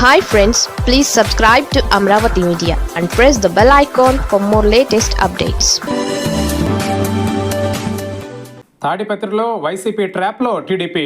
Hi friends, please subscribe to Amravati Media and press the bell icon for more latest updates. తాడిపత్రిలో YCP ట్రాప్లో TDP.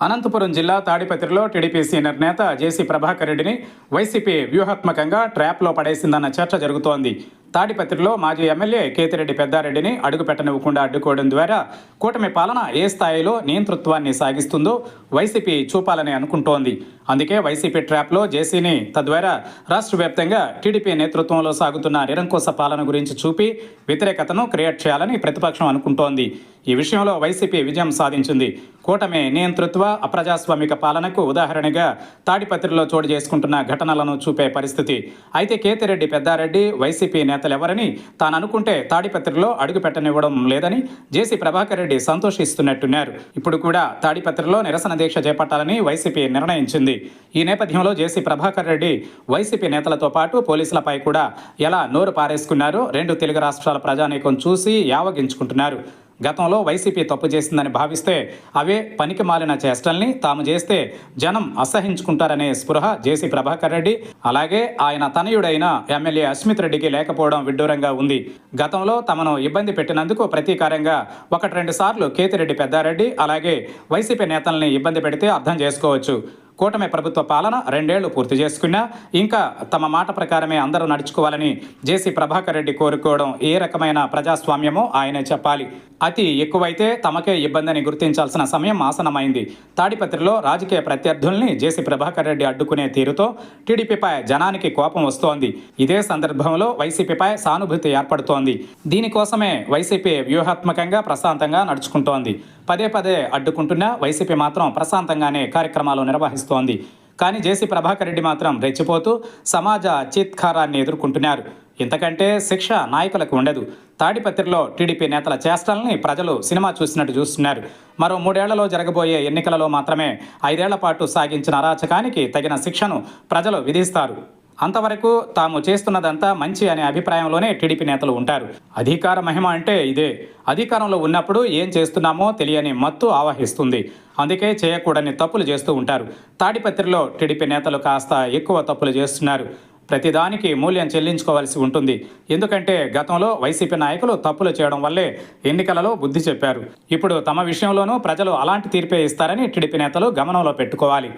Anantapuram జిల్లా తాడిపత్రిలో TDP senior నేత జేసీ ప్రభాకర్ రెడ్డిని YCP వ్యూహాత్మకంగా ట్రాప్లో పడేసిందన్న చర్చ జరుగుతోంది. తాడిపత్రిలో మాజీ ఎమ్మెల్యే కేతిరెడ్డి పెద్దారెడ్డిని అడుగుపెట్టనివ్వకుండా అడ్డుకోవడం ద్వారా కూటమి పాలన ఏ స్థాయిలో నియంతృత్వాన్ని సాగిస్తుందో వైసీపీ చూపాలని అనుకుంటోంది. అందుకే వైసీపీ ట్రాప్లో జేసీని, తద్వారా రాష్ట్ర వ్యాప్తంగా టీడీపీ నేతృత్వంలో సాగుతున్న నిరంకుశ పాలన గురించి చూపి వ్యతిరేకతను క్రియేట్ చేయాలని ప్రతిపక్షం అనుకుంటోంది. ఈ విషయంలో వైసీపీ విజయం సాధించింది. కూటమి నియంతృత్వ అప్రజాస్వామిక పాలనకు ఉదాహరణగా తాడిపత్రిలో చోటు చేసుకుంటున్న ఘటనలను చూపే పరిస్థితి. అయితే కేతిరెడ్డి పెద్దారెడ్డి వైసీపీ నేతలెవరని తాను అనుకుంటే తాడిపత్రిలో అడుగు పెట్టనివ్వడం లేదని జేసీ ప్రభాకర్ రెడ్డి సంతోషిస్తున్నట్టున్నారు. ఇప్పుడు కూడా తాడిపత్రిలో నిరసన దీక్ష చేపట్టాలని వైసీపీ నిర్ణయించింది. ఈ నేపథ్యంలో జేసీ ప్రభాకర్ రెడ్డి వైసీపీ నేతలతో పాటు పోలీసులపై కూడా ఎలా నోరు పారేసుకున్నారో రెండు తెలుగు రాష్ట్రాల ప్రజానీకం చూసి యావగించుకుంటున్నారు. గతంలో వైసీపీ తప్పు చేసిందని భావిస్తే అవే పనికి మాలిన చేష్టల్ని తాము చేస్తే జనం అసహించుకుంటారనే స్పృహ జేసీ ప్రభాకర్ రెడ్డి, అలాగే ఆయన తనయుడైన ఎమ్మెల్యే అస్మిత్ రెడ్డికి లేకపోవడం విడ్డూరంగా ఉంది. గతంలో తమను ఇబ్బంది పెట్టినందుకు ప్రతీకారంగా 1-2 సార్లు కేతిరెడ్డి పెద్దారెడ్డి అలాగే వైసీపీ నేతల్ని ఇబ్బంది పెడితే అర్థం చేసుకోవచ్చు. కూటమి ప్రభుత్వ పాలన 2 ఏళ్లు పూర్తి చేసుకున్నా ఇంకా తమ మాట ప్రకారమే అందరూ నడుచుకోవాలని జేసీ ప్రభాకర్ రెడ్డి కోరుకోవడం ఏ రకమైన ప్రజాస్వామ్యమో ఆయనే చెప్పాలి. అతి ఎక్కువైతే తమకే ఇబ్బందిని గుర్తించాల్సిన సమయం ఆసనమైంది. తాడిపత్రిలో రాజకీయ ప్రత్యర్థుల్ని జేసీ ప్రభాకర్ రెడ్డి అడ్డుకునే తీరుతో టీడీపీపై జనానికి కోపం వస్తోంది. ఇదే సందర్భంలో వైసీపీపై సానుభూతి ఏర్పడుతోంది. దీనికోసమే వైసీపీ వ్యూహాత్మకంగా ప్రశాంతంగా నడుచుకుంటోంది. పదే అడ్డుకుంటున్నా వైసీపీ మాత్రం ప్రశాంతంగానే కార్యక్రమాలు నిర్వహిస్తోంది. కానీ జేసీ ప్రభాకర్ రెడ్డి మాత్రం రెచ్చిపోతూ సమాజ చిత్కారాన్ని ఎదుర్కొంటున్నారు. ఇంతకంటే శిక్ష నాయకులకు ఉండదు. తాడిపత్రిలో టీడీపీ నేతల చేష్టల్ని ప్రజలు సినిమా చూసినట్టు చూస్తున్నారు. మరో 3 ఏళ్లలో జరగబోయే ఎన్నికలలో మాత్రమే 5 ఏళ్ల పాటు సాగించిన అరాచకానికి తగిన శిక్షను ప్రజలు విధిస్తారు. అంతవరకు తాము చేస్తున్నదంతా మంచి అనే అభిప్రాయంలోనే టీడీపీ నేతలు ఉంటారు. అధికార మహిమ అంటే ఇదే. అధికారంలో ఉన్నప్పుడు ఏం చేస్తున్నామో తెలియని మత్తు ఆవహిస్తుంది. అందుకే చేయకూడని తప్పులు చేస్తూ ఉంటారు. తాడిపత్రిలో టీడీపీ నేతలు కాస్త ఎక్కువ తప్పులు చేస్తున్నారు. ప్రతిదానికి మూల్యం చెల్లించుకోవాల్సి ఉంటుంది. ఎందుకంటే గతంలో వైసీపీ నాయకులు తప్పులు చేయడం వల్లే ఎన్నికలలో బుద్ధి చెప్పారు. ఇప్పుడు తమ విషయంలోనూ ప్రజలు అలాంటి తీర్పే ఇస్తారని టీడీపీ నేతలు గమనంలో పెట్టుకోవాలి.